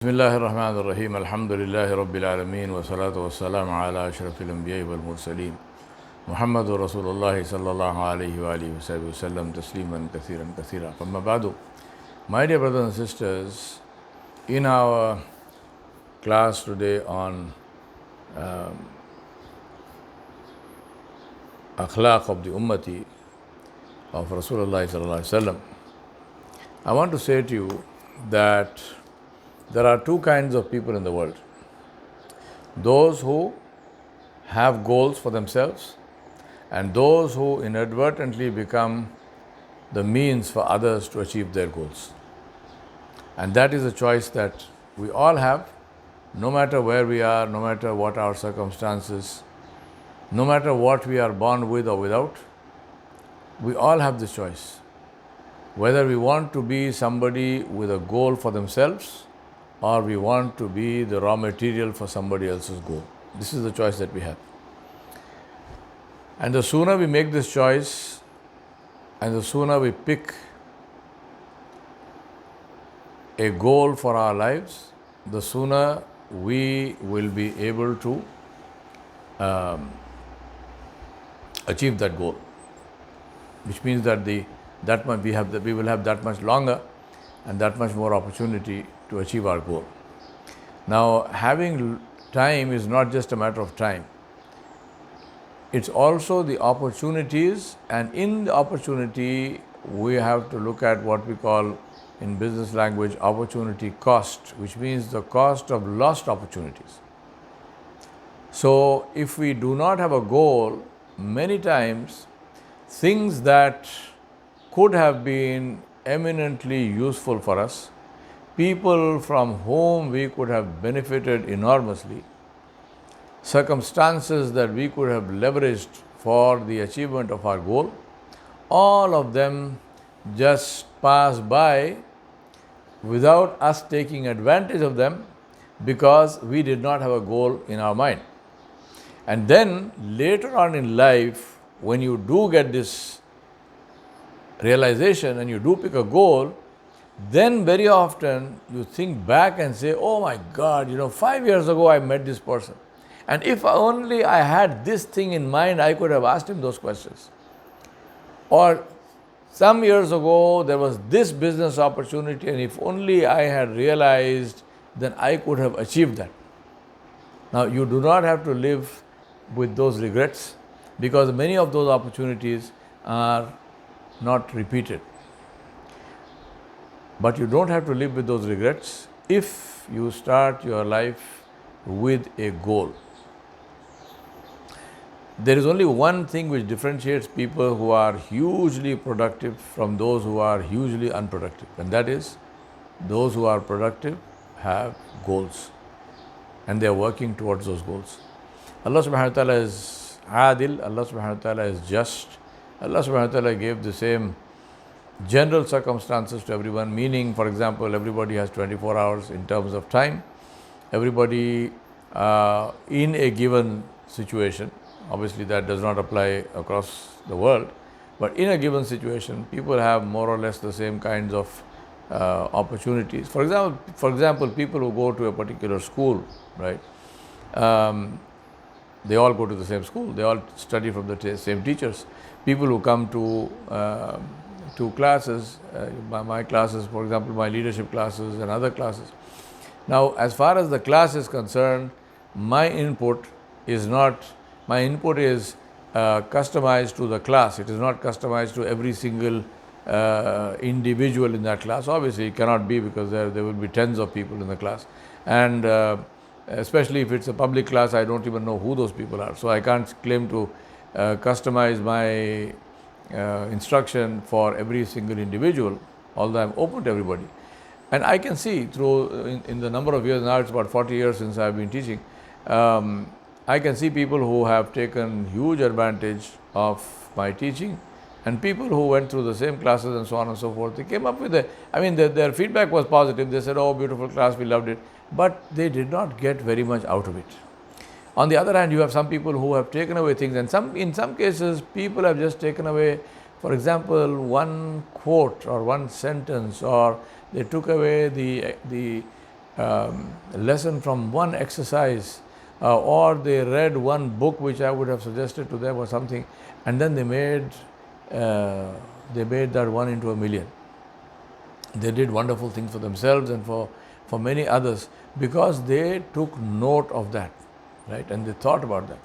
Bismillahir Rahmanir Rahim. Alhamdulillahi Rabbil Alameen. Wa salatu wa salam ala ashrafil anbiya wal mursaleen. Muhammadur Rasulullah sallallahu alayhi wa alihi wa sallam tasliman kathiran kathira. Amma ba'du. My dear brothers and sisters, in our class today on Akhlaaq of the Ummati of Rasulullah sallallahu alayhi wa sallam, I want to say to you that there are two kinds of people in the world. Those who have goals for themselves and those who inadvertently become the means for others to achieve their goals. And that is a choice that we all have, no matter where we are, no matter what our circumstances, no matter what we are born with or without. We all have this choice. Whether we want to be somebody with a goal for themselves or we want to be the raw material for somebody else's goal. This is the choice that we have. And the sooner we make this choice and the sooner we pick a goal for our lives, the sooner we will be able to achieve that goal. Which means that we will have that much longer and that much more opportunity to achieve our goal. Now, having time is not just a matter of time. It's also the opportunities, and in the opportunity, we have to look at what we call in business language opportunity cost, which means the cost of lost opportunities. So, if we do not have a goal, many times things that could have been eminently useful for us, people from whom we could have benefited enormously, circumstances that we could have leveraged for the achievement of our goal, all of them just pass by without us taking advantage of them because we did not have a goal in our mind. And then later on in life, when you do get this realization and you do pick a goal, then very often you think back and say, oh my God, 5 years ago I met this person. And if only I had this thing in mind, I could have asked him those questions. Or some years ago there was this business opportunity and if only I had realized, then I could have achieved that. Now you do not have to live with those regrets because many of those opportunities are not repeated. But you don't have to live with those regrets if you start your life with a goal. There is only one thing which differentiates people who are hugely productive from those who are hugely unproductive, and that is those who are productive have goals and they are working towards those goals. Allah subhanahu wa ta'ala is adil, Allah subhanahu wa ta'ala is just. Allah subhanahu wa ta'ala gave the same general circumstances to everyone, meaning, for example, everybody has 24 hours in terms of time. Everybody in a given situation, obviously that does not apply across the world, but in a given situation, people have more or less the same kinds of opportunities. For example, people who go to a particular school, right? They all go to the same school. They all study from the same teachers. People who come to classes, my classes, for example, my leadership classes and other classes. Now, as far as the class is concerned, my input is customized to the class. It is not customized to every single individual in that class. Obviously, it cannot be because there will be tens of people in the class. And especially if it's a public class, I don't even know who those people are. So I can't claim to customize my instruction for every single individual, although I'm open to everybody. And I can see through, in the number of years, now it's about 40 years since I've been teaching, I can see people who have taken huge advantage of my teaching and people who went through the same classes and so on and so forth. They came up with their feedback was positive. They said, oh, beautiful class, we loved it. But they did not get very much out of it. On the other hand, you have some people who have taken away things, and in some cases, people have just taken away, for example, one quote or one sentence, or they took away the lesson from one exercise, or they read one book which I would have suggested to them or something, and then they made that one into a million. They did wonderful things for themselves and for many others because they took note of that, right? And they thought about that.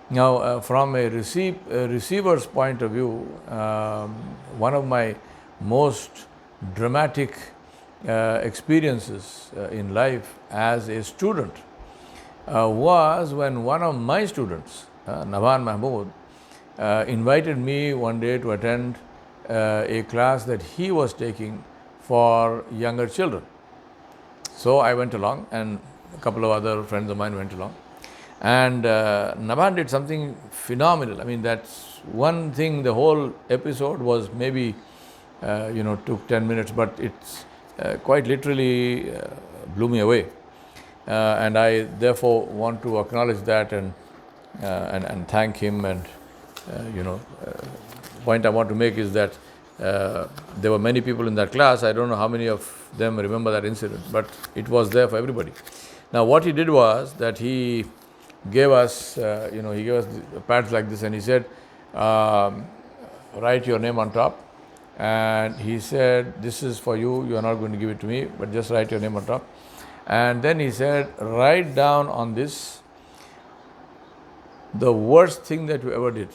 Now, from a receiver's point of view, one of my most dramatic experiences in life as a student was when one of my students, Navan Mahmood, invited me one day to attend a class that he was taking for younger children. So I went along, and a couple of other friends of mine went along. And Navan did something phenomenal. I mean, that's one thing. The whole episode was maybe, took 10 minutes, but it's quite literally blew me away. And I therefore want to acknowledge that and thank him. And point I want to make is that there were many people in that class. I don't know how many of them remember that incident, but it was there for everybody. Now, what he did was that he gave us, pads like this, and he said, write your name on top. And he said, this is for you. You are not going to give it to me, but just write your name on top. And then he said, write down on this the worst thing that you ever did.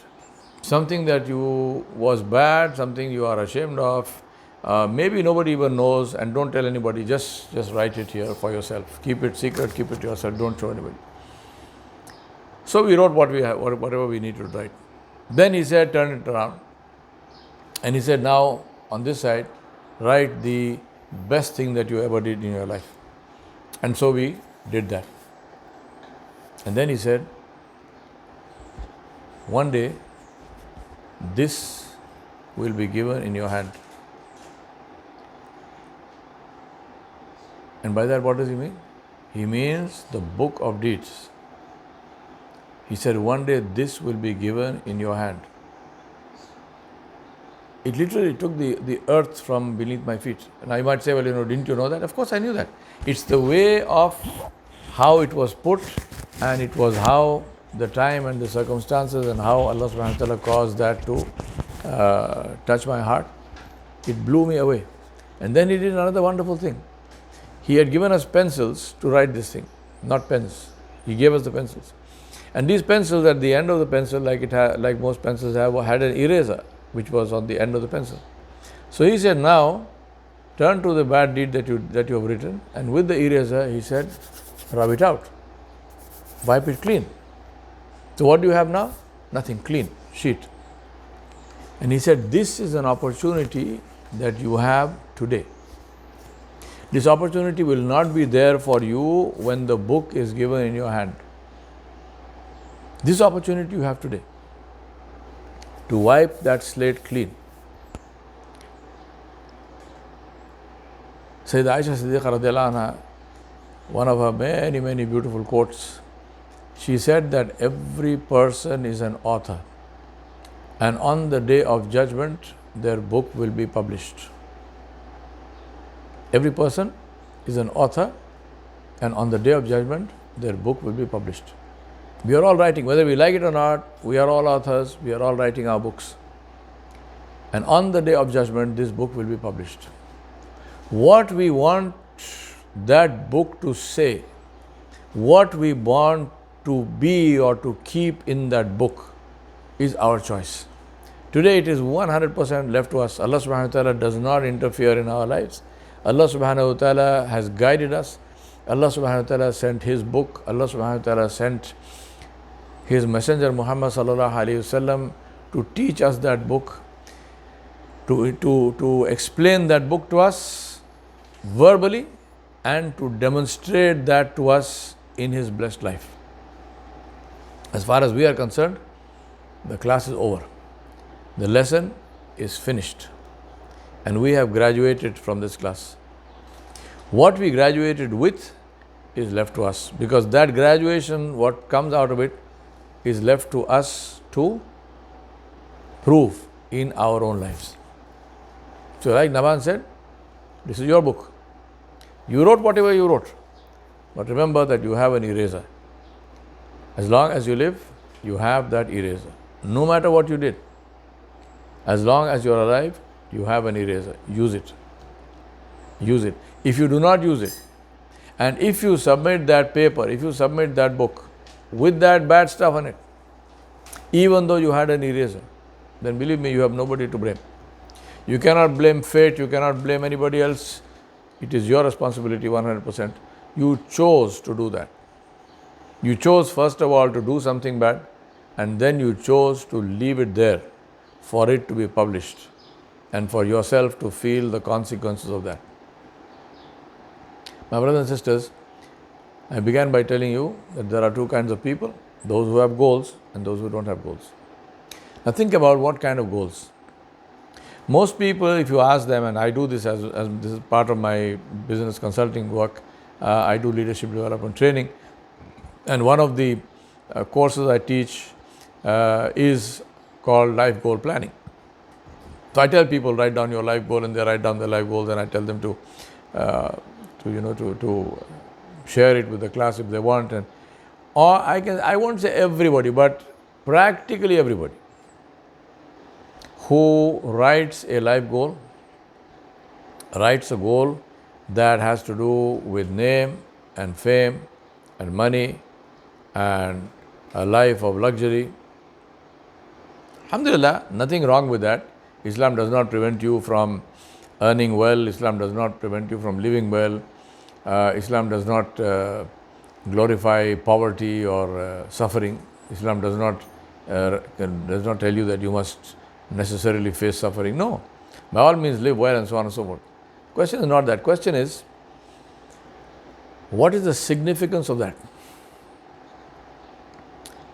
Something that you was bad, something you are ashamed of. Maybe nobody even knows, and don't tell anybody. Just write it here for yourself. Keep it secret, keep it to yourself. Don't show anybody. So we wrote what we have, whatever we need to write. Then he said, turn it around. And he said, now on this side, write the best thing that you ever did in your life. And so we did that. And then he said, one day, this will be given in your hand. And by that, what does he mean? He means the book of deeds. He said, one day this will be given in your hand. It literally took the earth from beneath my feet. And I might say, well, didn't you know that? Of course I knew that. It's the way of how it was put, and it was how the time and the circumstances and how Allah subhanahu wa ta'ala caused that to touch my heart. It blew me away. And then he did another wonderful thing. He had given us pencils to write this thing, not pens. He gave us the pencils. And these pencils, at the end of the pencil, like most pencils have, had an eraser, which was on the end of the pencil. So he said, now turn to the bad deed that you have written, and with the eraser, he said, rub it out, wipe it clean. So what do you have now? Nothing, clean sheet. And he said, this is an opportunity that you have today. This opportunity will not be there for you when the book is given in your hand. This opportunity you have today to wipe that slate clean. Sayyidah Aisha Siddiqa radiallahu anha, one of her many, many beautiful quotes, she said that every person is an author, and on the day of judgment, their book will be published. Every person is an author, and on the day of judgment, their book will be published. We are all writing, whether we like it or not, we are all authors, we are all writing our books. And on the day of judgment, this book will be published. What we want that book to say, what we want to be or to keep in that book is our choice. Today it is 100% left to us. Allah subhanahu wa ta'ala does not interfere in our lives. Allah subhanahu wa ta'ala has guided us. Allah subhanahu wa ta'ala sent His book. Allah subhanahu wa ta'ala sent His messenger Muhammad sallallahu alayhi wasallam to teach us that book, to explain that book to us verbally, and to demonstrate that to us in His blessed life. As far as we are concerned, the class is over. The lesson is finished, and we have graduated from this class. What we graduated with is left to us, because that graduation, what comes out of it, is left to us to prove in our own lives. So like Naban said, this is your book. You wrote whatever you wrote. But remember that you have an eraser. As long as you live, you have that eraser. No matter what you did, as long as you are alive, you have an eraser. Use it. Use it. If you do not use it, and if you submit that paper, if you submit that book with that bad stuff on it, even though you had an eraser, then believe me, you have nobody to blame. You cannot blame fate, you cannot blame anybody else. It is your responsibility 100%. You chose to do that. You chose first of all to do something bad, and then you chose to leave it there for it to be published and for yourself to feel the consequences of that. My brothers and sisters, I began by telling you that there are two kinds of people, those who have goals and those who don't have goals. Now think about what kind of goals. Most people, if you ask them, and I do this as this is part of my business consulting work, I do leadership development training, and one of the courses I teach is called life goal planning. So I tell people, write down your life goal, and they write down their life goals, and I tell them to share it with the class if they want, and or I won't say everybody, but practically everybody who writes a life goal, writes a goal that has to do with name and fame and money and a life of luxury. Alhamdulillah, nothing wrong with that. Islam does not prevent you from earning well. Islam does not prevent you from living well. Islam does not glorify poverty or suffering. Islam does not tell you that you must necessarily face suffering. No. By all means, live well and so on and so forth. Question is not that. Question is, what is the significance of that?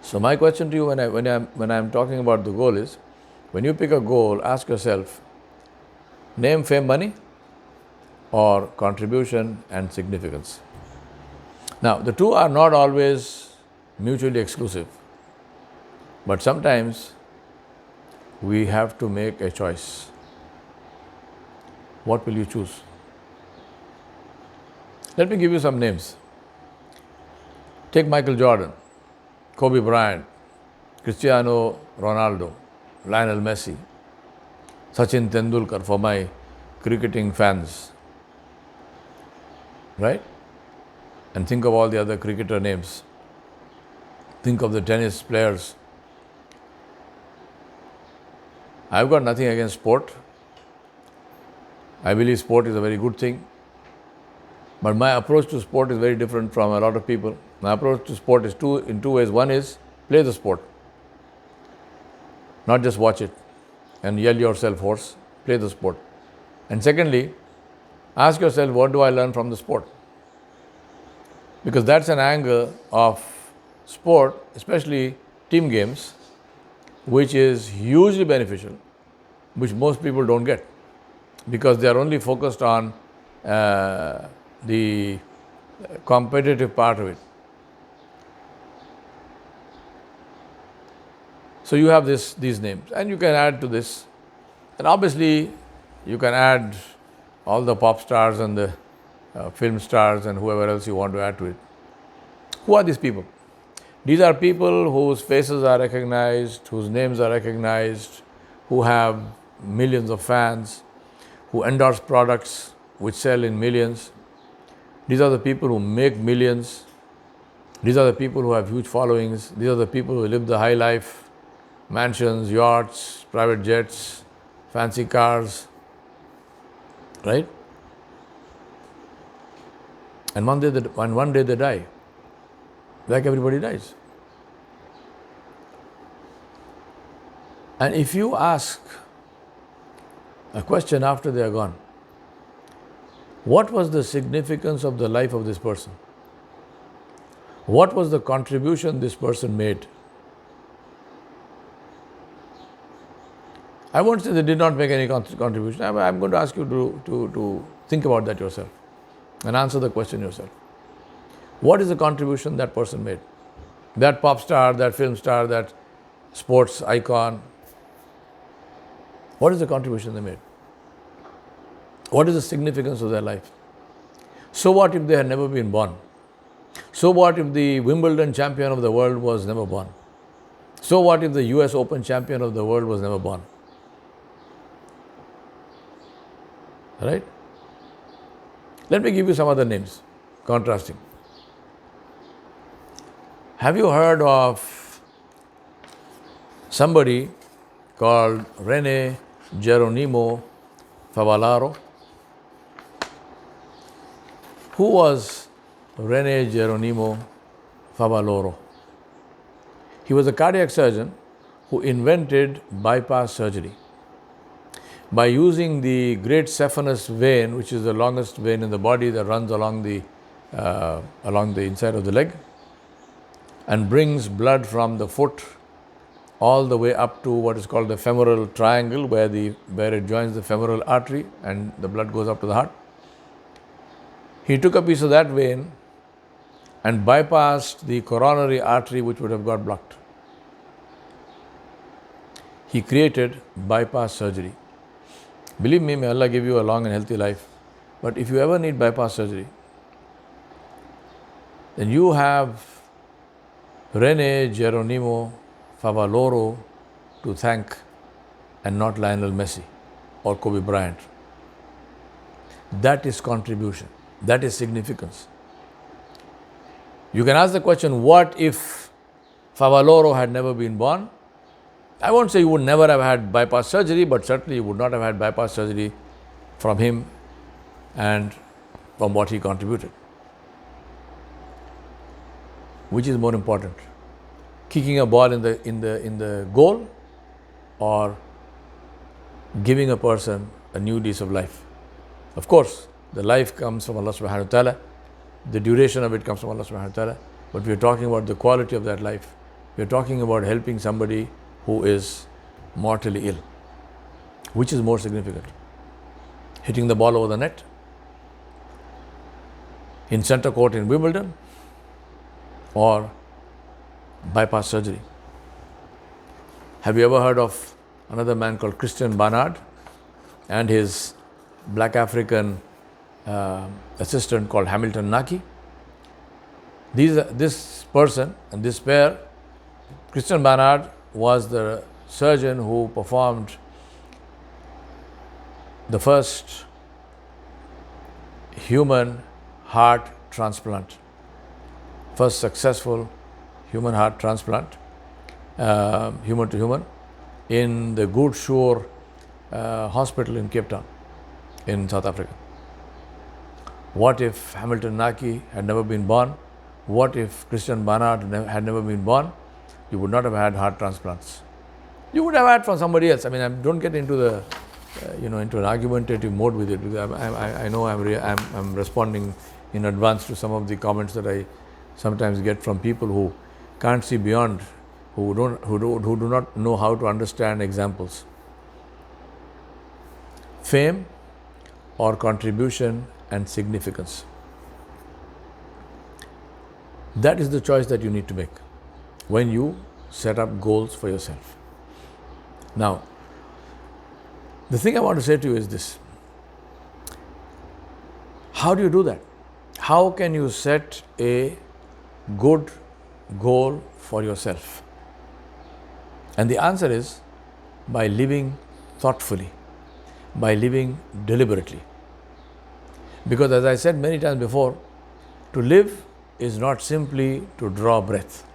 So my question to you when I'm talking about the goal is, when you pick a goal, ask yourself, name, fame, money, or contribution and significance. Now, the two are not always mutually exclusive, but sometimes we have to make a choice. What will you choose? Let me give you some names. Take Michael Jordan, Kobe Bryant, Cristiano Ronaldo, Lionel Messi, Sachin Tendulkar for my cricketing fans, right? And think of all the other cricketer names. Think of the tennis players. I've got nothing against sport. I believe sport is a very good thing. But my approach to sport is very different from a lot of people. My approach to sport is in two ways. One is play the sport, not just watch it and yell yourself hoarse. Play the sport. And secondly, ask yourself, what do I learn from the sport? Because that's an angle of sport, especially team games, which is hugely beneficial, which most people don't get, because they are only focused on the competitive part of it. So you have these names, and you can add to this, and obviously you can add all the pop stars and the film stars and whoever else you want to add to it. Who are these people? These are people whose faces are recognized, whose names are recognized, who have millions of fans, who endorse products which sell in millions. These are the people who make millions. These are the people who have huge followings. These are the people who live the high life, mansions, yachts, private jets, fancy cars, right? And one day they die, like everybody dies. And if you ask a question after they are gone, what was the significance of the life of this person? What was the contribution this person made? I won't say they did not make any contribution. I'm going to ask you to think about that yourself and answer the question yourself. What is the contribution that person made? That pop star, that film star, that sports icon. What is the contribution they made? What is the significance of their life? So what if they had never been born? So what if the Wimbledon champion of the world was never born? So what if the US Open champion of the world was never born? Right? Let me give you some other names, contrasting. Have you heard of somebody called Rene Geronimo Favallaro? Who was Rene Geronimo Favallaro? He was a cardiac surgeon who invented bypass surgery. By using the great saphenous vein, which is the longest vein in the body that runs along the inside of the leg and brings blood from the foot all the way up to what is called the femoral triangle, where it joins the femoral artery and the blood goes up to the heart. He took a piece of that vein and bypassed the coronary artery, which would have got blocked. He created bypass surgery. Believe me, may Allah give you a long and healthy life. But if you ever need bypass surgery, then you have Rene Geronimo Favallaro to thank, and not Lionel Messi or Kobe Bryant. That is contribution. That is significance. You can ask the question, what if Favallaro had never been born? I won't say you would never have had bypass surgery, but certainly you would not have had bypass surgery from him and from what he contributed. Which is more important? Kicking a ball in the goal, or giving a person a new lease of life? Of course, the life comes from Allah subhanahu wa ta'ala. The duration of it comes from Allah subhanahu wa ta'ala. But we are talking about the quality of that life. We are talking about helping somebody who is mortally ill. Which is more significant? Hitting the ball over the net in center court in Wimbledon, or bypass surgery? Have you ever heard of another man called Christian Barnard and his black African assistant called Hamilton Naki? This person and this pair, Christian Barnard was the surgeon who performed the first human heart transplant, first successful human heart transplant, human to human, in the Good Shore Hospital in Cape Town, in South Africa. What if Hamilton Naki had never been born? What if Christian Barnard had never been born? You would not have had heart transplants. You would have had from somebody else. I mean, don't get into the, into an argumentative mode with it, because I know I'm responding in advance to some of the comments that I sometimes get from people who can't see beyond, who do not know how to understand examples. Fame or contribution and significance. That is the choice that you need to make when you set up goals for yourself. Now, the thing I want to say to you is this. How do you do that? How can you set a good goal for yourself? And the answer is by living thoughtfully, by living deliberately. Because as I said many times before, to live is not simply to draw breath.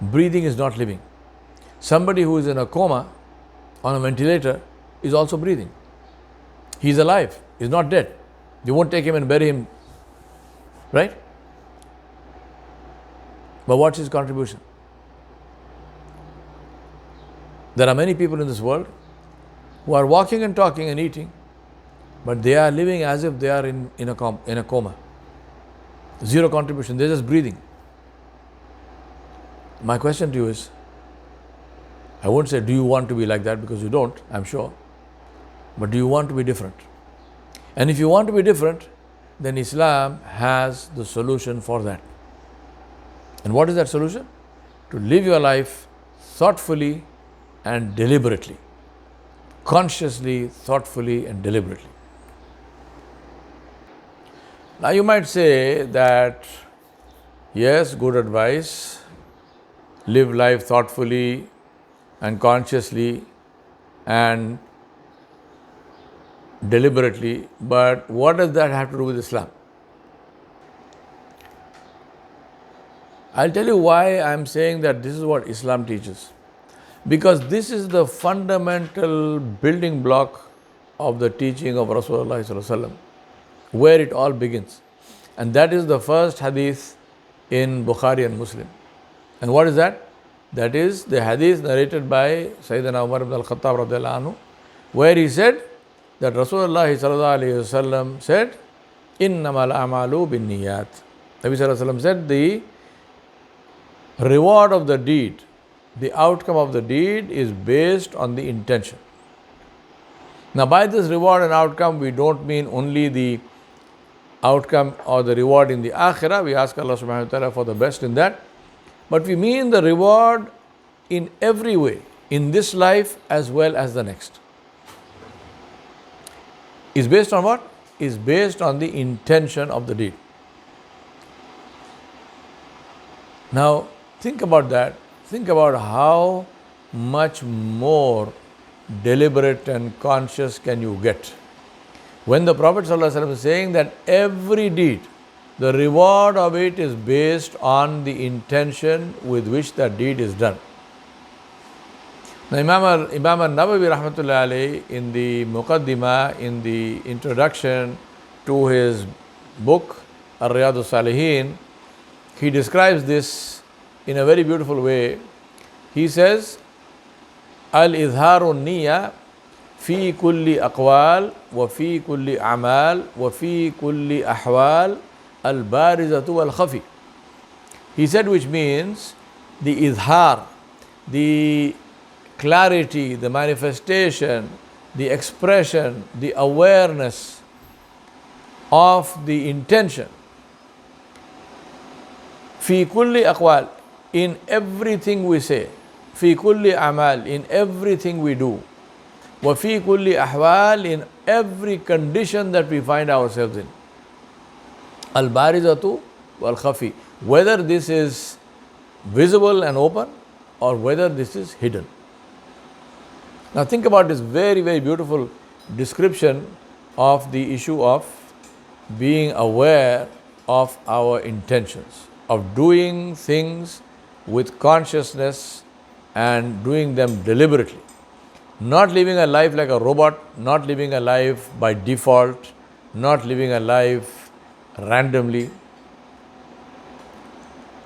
Breathing is not living. Somebody who is in a coma on a ventilator is also breathing. He is alive. He is not dead. You won't take him and bury him, right? But what's his contribution? There are many people in this world who are walking and talking and eating, but they are living as if they are in a coma. Zero contribution. They're just breathing. My question to you is, I won't say do you want to be like that, because you don't, I'm sure. But do you want to be different? And if you want to be different, then Islam has the solution for that. And what is that solution? To live your life thoughtfully and deliberately. Consciously, thoughtfully and deliberately. Now you might say that, yes, good advice, live life thoughtfully and consciously and deliberately, but what does that have to do with Islam? I'll tell you why I'm saying that this is what Islam teaches. Because this is the fundamental building block of the teaching of Rasulullah sallallahu alaihi wasallam, where it all begins. And that is the first hadith in Bukhari and Muslim. And what is that? That is the hadith narrated by Sayyidina Umar ibn al-Khattab radhiyallahu anhu, where he said that Rasulullah sallallahu alaihi wasallam said, "Innamal a'malu bin niyat." Nabi sallallahu alaihi wasallam said, the reward of the deed, the outcome of the deed is based on the intention. Now, by this reward and outcome, we don't mean only the outcome or the reward in the akhirah. We ask Allah subhanahu wa ta'ala for the best in that. But we mean the reward in every way, in this life as well as the next. Is based on what? Is based on the intention of the deed. Now, think about that. Think about how much more deliberate and conscious can you get. When the Prophet ﷺ is saying that every deed, the reward of it is based on the intention with which that deed is done. Now, Imam al-Nawawi rahmatullahi alayhi, in the Muqaddimah, in the introduction to his book, Ar-Riyadus Salihin, he describes this in a very beautiful way. He says, Al-Izharu Niyya fi kulli aqwal wa fi kulli a'mal wa fi kulli ahwal al-barizatu wal-khafi. He said, which means the izhar, the clarity, the manifestation, the expression, the awareness of the intention. Fi kulli aqwal, in everything we say. Fi kulli amal, in everything we do. Wa fi kulli ahwal, in every condition that we find ourselves in. Al-barizatu wal-khafi, whether this is visible and open or whether this is hidden. Now think about this very, very beautiful description of the issue of being aware of our intentions, of doing things with consciousness and doing them deliberately. Not living a life like a robot, not living a life by default, not living a life randomly,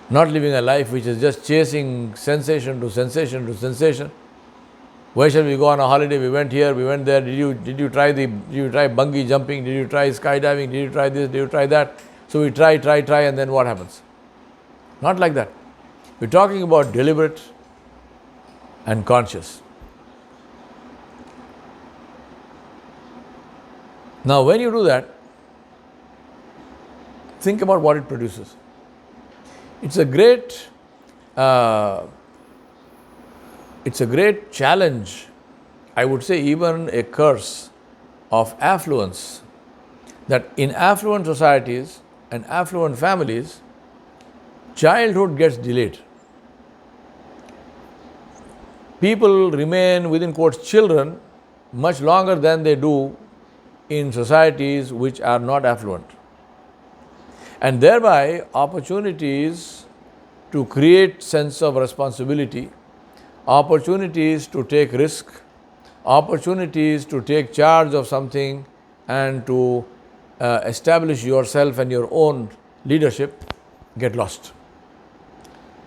not living a life which is just chasing sensation to sensation to sensation. Where shall we go on a holiday? We went here, we went there. Did you try bungee jumping? Did you try skydiving? Did you try this? Did you try that? So we try, and then what happens? Not like that. We're talking about deliberate and conscious. Now, when you do that, think about what it produces. It's a great challenge, I would say even a curse of affluence, that in affluent societies and affluent families, childhood gets delayed. People remain, within quotes, children much longer than they do in societies which are not affluent. And thereby, opportunities to create sense of responsibility, opportunities to take risk, opportunities to take charge of something and to establish yourself and your own leadership get lost.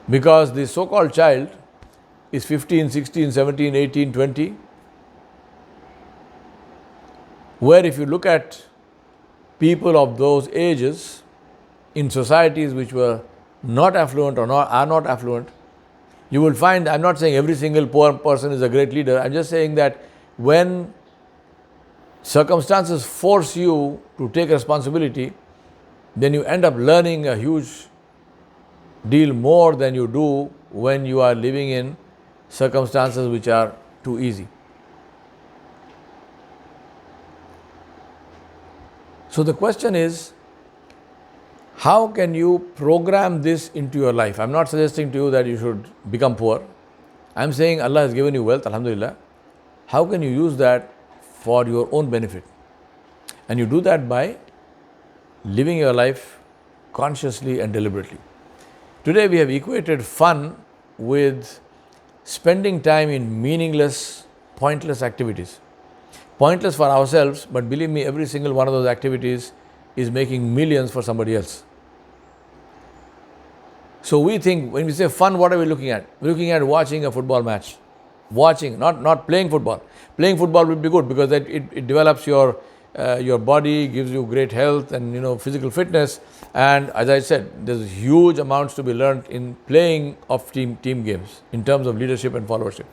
Because the so-called child is 15, 16, 17, 18, 20, where if you look at people of those ages in societies which were not affluent or are not affluent, you will find, I'm not saying every single poor person is a great leader, I'm just saying that when circumstances force you to take responsibility, then you end up learning a huge deal more than you do when you are living in circumstances which are too easy. So the question is, How can you program this into your life? I'm not suggesting to you that you should become poor. I'm saying Allah has given you wealth, alhamdulillah. How can you use that for your own benefit? And you do that by living your life consciously and deliberately. Today we have equated fun with spending time in meaningless, pointless activities. Pointless for ourselves, but believe me, every single one of those activities is making millions for somebody else. So we think, when we say fun, what are we looking at? We're looking at watching a football match. Watching, not playing football. Playing football would be good because it develops your body, gives you great health and physical fitness. And as I said, there's huge amounts to be learned in playing of team games in terms of leadership and followership.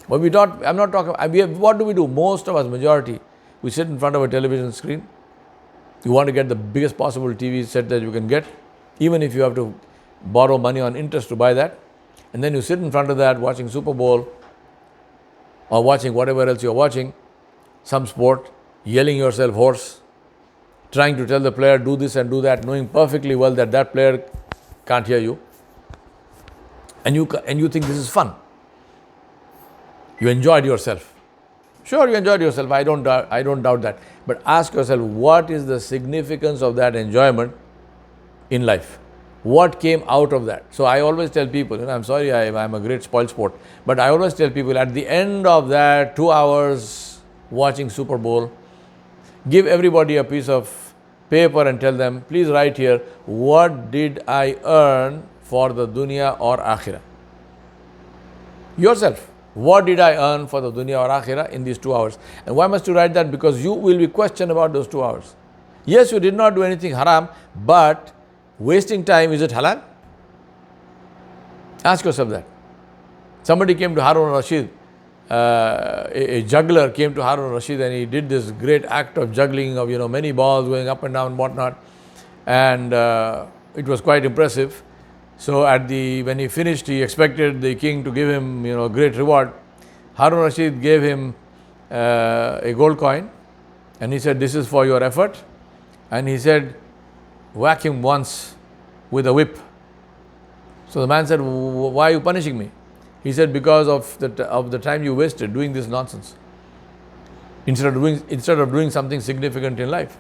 But I'm not talking. What do we do? Most of us, majority, we sit in front of a television screen. You want to get the biggest possible TV set that you can get, even if you have to borrow money on interest to buy that. And then you sit in front of that watching Super Bowl or watching whatever else you're watching, some sport, yelling yourself hoarse, trying to tell the player do this and do that, knowing perfectly well that player can't hear you. And you think this is fun. You enjoyed yourself. Sure, you enjoyed yourself. I don't doubt that. But ask yourself, what is the significance of that enjoyment in life? What came out of that? So I always tell people, I'm sorry, I'm a great spoil sport, but I always tell people at the end of that 2 hours watching Super Bowl, give everybody a piece of paper and tell them, please write here, what did I earn for the dunya or akhirah? Yourself. What did I earn for the dunya or akhirah in these 2 hours? And why must you write that? Because you will be questioned about those 2 hours. Yes, you did not do anything haram, but wasting time, is it halal? Ask yourself that. Somebody came to Harun al-Rashid, a juggler came to Harun al-Rashid and he did this great act of juggling of many balls going up and down and whatnot. And it was quite impressive. So when he finished, he expected the king to give him a great reward. Harun al-Rashid gave him a gold coin and he said, this is for your effort. And he said, whack him once with a whip. So the man said, why are you punishing me? He said, because of the time you wasted doing this nonsense, instead of doing something significant in life.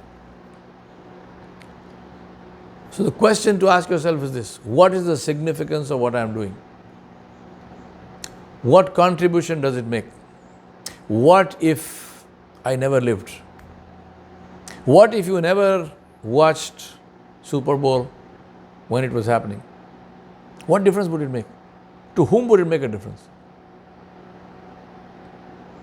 So the question to ask yourself is this: what is the significance of what I am doing? What contribution does it make? What if I never lived? What if you never watched Super Bowl when it was happening? What difference would it make? To whom would it make a difference?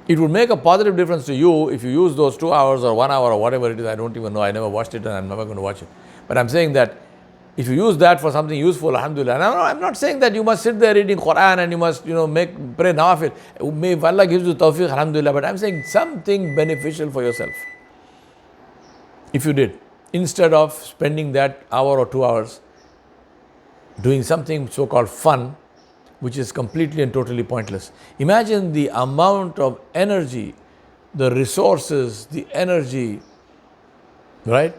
It would make a positive difference to you if you use those 2 hours or 1 hour or whatever it is. I don't even know. I never watched it and I'm never going to watch it. But I'm saying that if you use that for something useful, alhamdulillah. And I'm not saying that you must sit there reading Quran and you must, pray nawafil. May Allah gives you tawfiq, alhamdulillah. But I'm saying something beneficial for yourself. If you did, instead of spending that hour or 2 hours doing something so-called fun, which is completely and totally pointless. Imagine the amount of energy, the resources, the energy, right?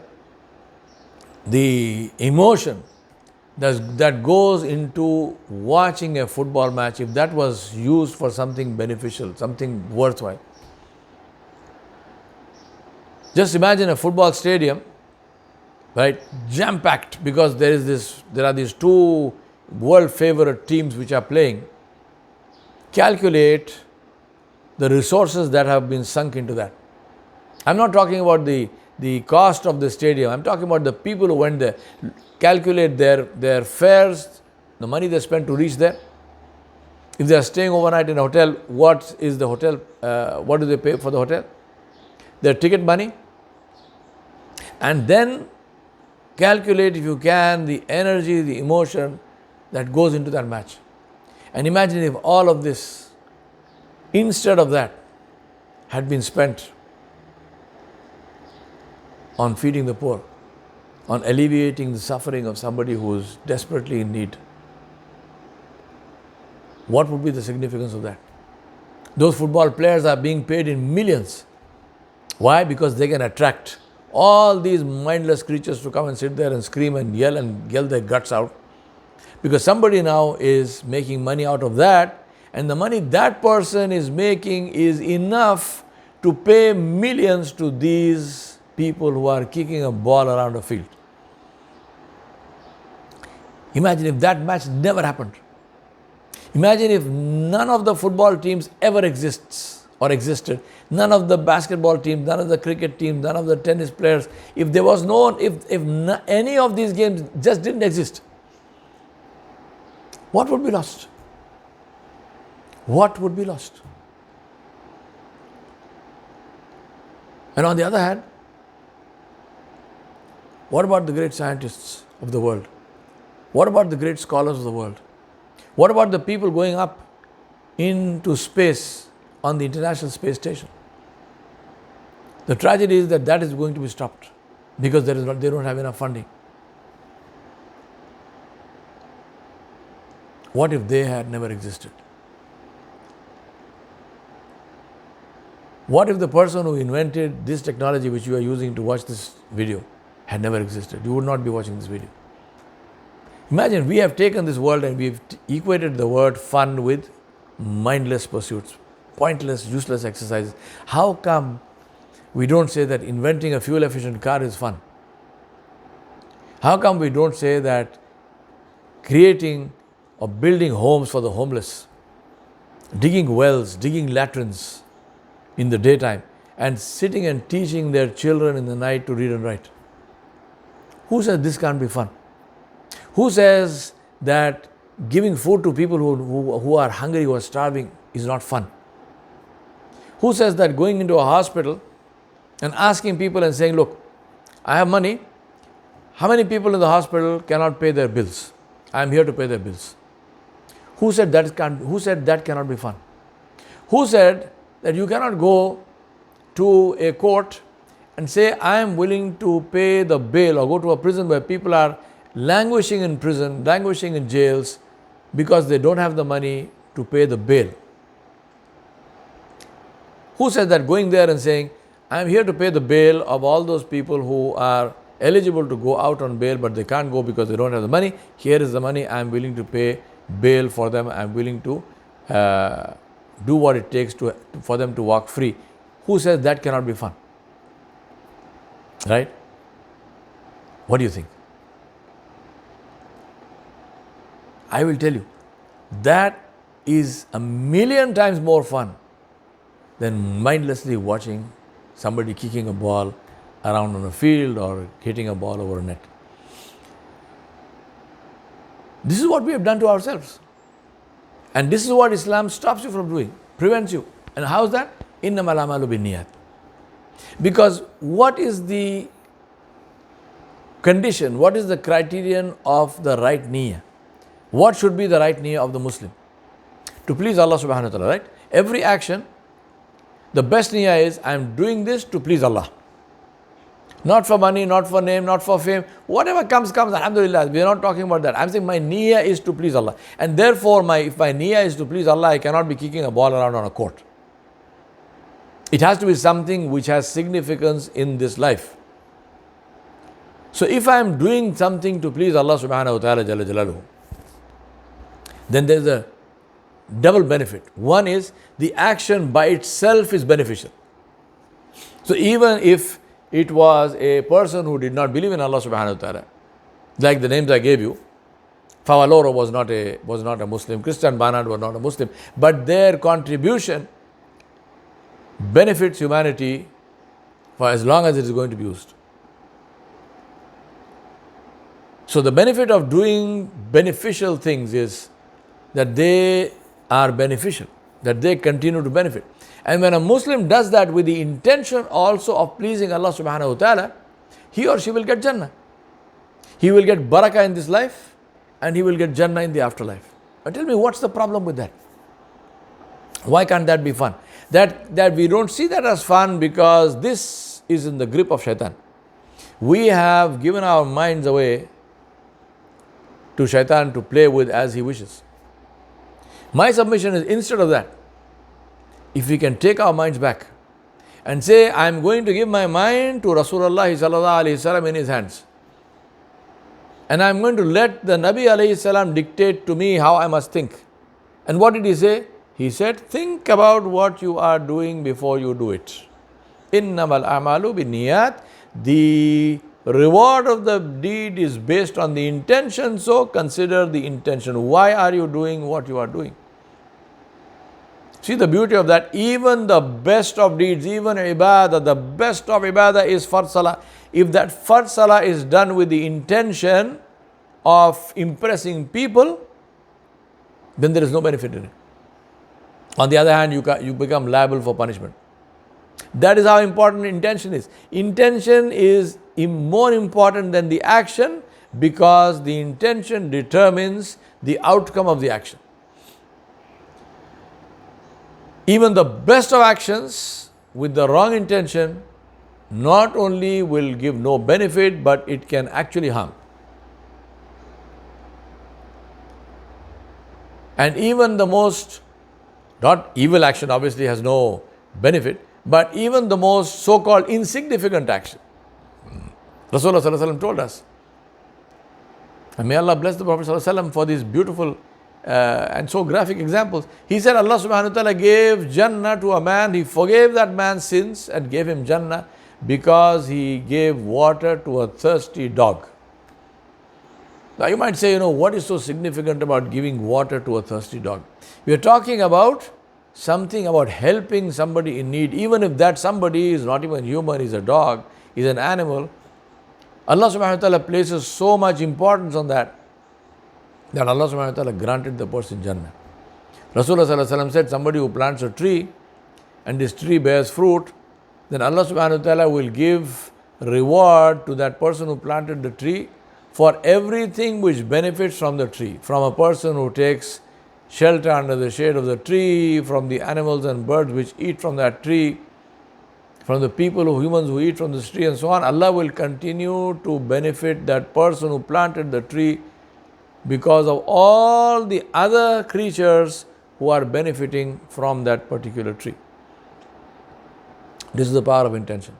The emotion that goes into watching a football match, if that was used for something beneficial, something worthwhile. Just imagine a football stadium, right, jam-packed, because there are these two world favorite teams which are playing. Calculate the resources that have been sunk into that. I'm not talking about the cost of the stadium. I'm talking about the people who went there. Calculate their fares, the money they spent to reach there. If they are staying overnight in a hotel, what is the hotel? What do they pay for the hotel? Their ticket money. And then calculate, if you can, the energy, the emotion that goes into that match. And imagine if all of this, instead of that, had been spent on feeding the poor, on alleviating the suffering of somebody who is desperately in need. What would be the significance of that? Those football players are being paid in millions. Why? Because they can attract all these mindless creatures to come and sit there and scream and yell their guts out. Because somebody now is making money out of that, and the money that person is making is enough to pay millions to these people who are kicking a ball around a field. Imagine if that match never happened. Imagine if none of the football teams ever existed. None of the basketball teams, none of the cricket teams, none of the tennis players. If there was any of these games just didn't exist, what would be lost? What would be lost? And on the other hand, what about the great scientists of the world? What about the great scholars of the world? What about the people going up into space on the International Space Station? The tragedy is that is going to be stopped because they don't have enough funding. What if they had never existed? What if the person who invented this technology which you are using to watch this video had never existed? You would not be watching this video. Imagine we have taken this world and we've equated the word fun with mindless pursuits, pointless, useless exercises. How come we don't say that inventing a fuel-efficient car is fun? How come we don't say that creating or building homes for the homeless, digging wells, digging latrines in the daytime, and sitting and teaching their children in the night to read and write? Who says this can't be fun? Who says that giving food to people who are hungry, who are starving is not fun? Who says that going into a hospital and asking people and saying, look, I have money. How many people in the hospital cannot pay their bills? I am here to pay their bills. Who said that cannot be fun? Who said that you cannot go to a court and say, I am willing to pay the bail, or go to a prison where people are languishing in prison, languishing in jails because they don't have the money to pay the bail? Who said that going there and saying, I am here to pay the bail of all those people who are eligible to go out on bail but they can't go because they don't have the money. Here is the money, I am willing to pay bail for them, I am willing to do what it takes for them to walk free. Who says that cannot be fun? Right? What do you think? I will tell you, that is a million times more fun than mindlessly watching somebody kicking a ball around on a field or hitting a ball over a net. This is what we have done to ourselves. And this is what Islam stops you from doing, prevents you. And how is that? Innamal a'malu binniyat. Because what is the condition, what is the criterion of the right niyyah? What should be the right niyyah of the Muslim? To please Allah subhanahu wa ta'ala, right? Every action, the best niyyah is, I am doing this to please Allah. Not for money, not for name, not for fame. Whatever comes, alhamdulillah. We are not talking about that. I am saying my niyyah is to please Allah. And therefore, if my niyyah is to please Allah, I cannot be kicking a ball around on a court. It has to be something which has significance in this life. So if I am doing something to please Allah subhanahu wa ta'ala jalla jalaluhu, then there is a double benefit. One is the action by itself is beneficial. So even if it was a person who did not believe in Allah subhanahu wa ta'ala, like the names I gave you, Favaloro was not a Muslim, Christian Barnard was not a Muslim, but their contribution benefits humanity for as long as it is going to be used. So the benefit of doing beneficial things is that they are beneficial, that they continue to benefit. And when a Muslim does that with the intention also of pleasing Allah subhanahu wa ta'ala, he or she will get Jannah. He will get barakah in this life and he will get Jannah in the afterlife. But tell me, what's the problem with that? Why can't that be fun? That we don't see that as fun because this is in the grip of shaitan. We have given our minds away to shaitan to play with as he wishes. My submission is, instead of that, if we can take our minds back and say, I am going to give my mind to Rasulullah sallallahu alaihi wasallam in his hands. And I am going to let the Nabi alayhi salam dictate to me how I must think. And what did he say? He said, think about what you are doing before you do it. Innamal a'malu binniyat. The reward of the deed is based on the intention, so consider the intention. Why are you doing what you are doing? See the beauty of that. Even the best of deeds, even ibadah, the best of ibadah is fard salah. If that fard salah is done with the intention of impressing people, then there is no benefit in it. On the other hand, you become liable for punishment. That is how important intention is. Intention is more important than the action, because the intention determines the outcome of the action. Even the best of actions with the wrong intention not only will give no benefit, but it can actually harm. And even the most, not evil action obviously has no benefit, but even the most so-called insignificant action. Rasulullah sallallahu alaihi wasallam told us. And may Allah bless the Prophet sallallahu alaihi wasallam for these beautiful and so graphic examples. He said Allah subhanahu wa ta'ala gave Jannah to a man. He forgave that man's sins and gave him Jannah because he gave water to a thirsty dog. Now you might say, what is so significant about giving water to a thirsty dog? We are talking about something about helping somebody in need, even if that somebody is not even human, is a dog, is an animal. Allah subhanahu wa ta'ala places so much importance on that Allah subhanahu wa ta'ala granted the person Jannah. Rasulullah sallallahu alaihi wasallam said, somebody who plants a tree and this tree bears fruit, then Allah subhanahu wa ta'ala will give reward to that person who planted the tree for everything which benefits from the tree. From a person who takes shelter under the shade of the tree, from the animals and birds which eat from that tree, from the humans who eat from this tree and so on. Allah will continue to benefit that person who planted the tree because of all the other creatures who are benefiting from that particular tree. This is the power of intention.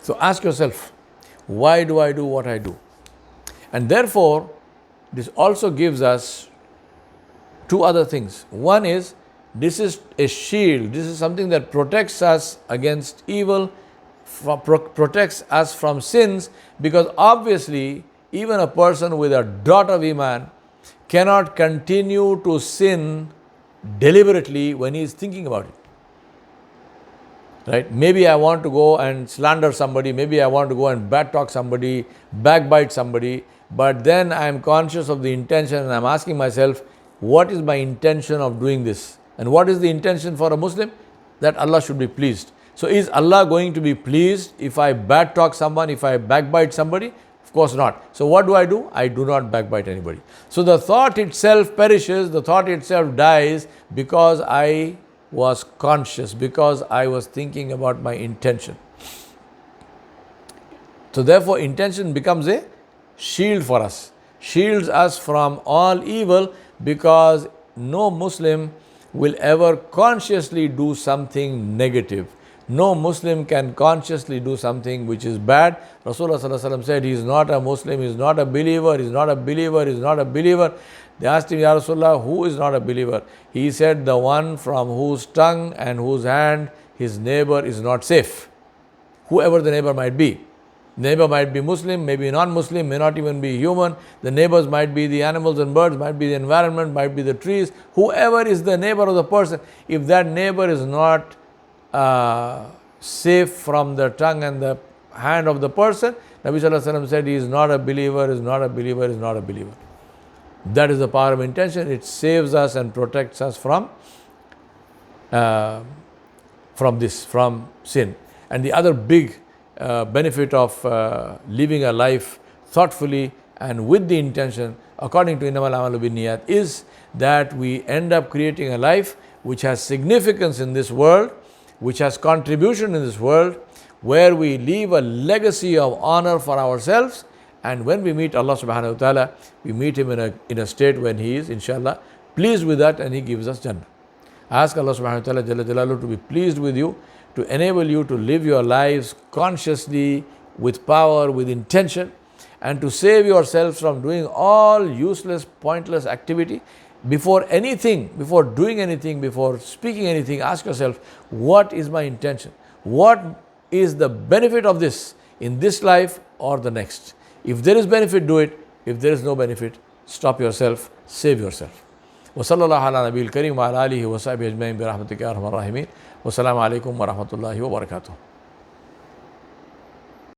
So ask yourself, why do I do what I do? And therefore, this also gives us two other things. One is, this is a shield. This is something that protects us against evil, protects us from sins, because obviously, even a person with a dot of Iman cannot continue to sin deliberately when he is thinking about it. Right? Maybe I want to go and slander somebody, maybe I want to go and bad talk somebody, backbite somebody, but then I am conscious of the intention and I am asking myself, what is my intention of doing this? And what is the intention for a Muslim? That Allah should be pleased. So is Allah going to be pleased if I bad talk someone, if I backbite somebody? Of course not. So what do? I do not backbite anybody. So the thought itself perishes, the thought itself dies because I was conscious, because I was thinking about my intention. So therefore intention becomes a shield for us, shields us from all evil, because no Muslim will ever consciously do something negative. No Muslim can consciously do something which is bad. Rasulullah sallallahu alaihi wasallam said, he is not a Muslim, he is not a believer, he is not a believer, he is not a believer. They asked him, Ya Rasulullah, who is not a believer? He said, the one from whose tongue and whose hand his neighbor is not safe. Whoever the neighbor might be. The neighbor might be Muslim, maybe non-Muslim, may not even be human. The neighbors might be the animals and birds, might be the environment, might be the trees. Whoever is the neighbor of the person, if that neighbor is not safe from the tongue and the hand of the person, Nabi sallallahu alaihi wasallam said, he is not a believer, is not a believer, is not a believer. That is the power of intention. It saves us and protects us from sin. And the other big benefit of living a life thoughtfully and with the intention, according to innamal a'malu binniyat, is that we end up creating a life which has significance in this world, which has contribution in this world, where we leave a legacy of honor for ourselves. And when we meet Allah subhanahu wa ta'ala, we meet Him in a state when He is, inshallah, pleased with that, and He gives us Jannah. Ask Allah subhanahu wa ta'ala Jalla Jalaluhu to be pleased with you, to enable you to live your lives consciously, with power, with intention, and to save yourselves from doing all useless, pointless activity. Before anything, before doing anything, before speaking anything, ask yourself, what is my intention? What is the benefit of this in this life or the next? If there is benefit, do it. If there is no benefit, stop yourself, save yourself. وصلى الله على نبي الكريم وعلى آله وصحبه أجمعين برحمتك يا أرحم الراحمين. والسلام عليكم ورحمة الله وبركاته.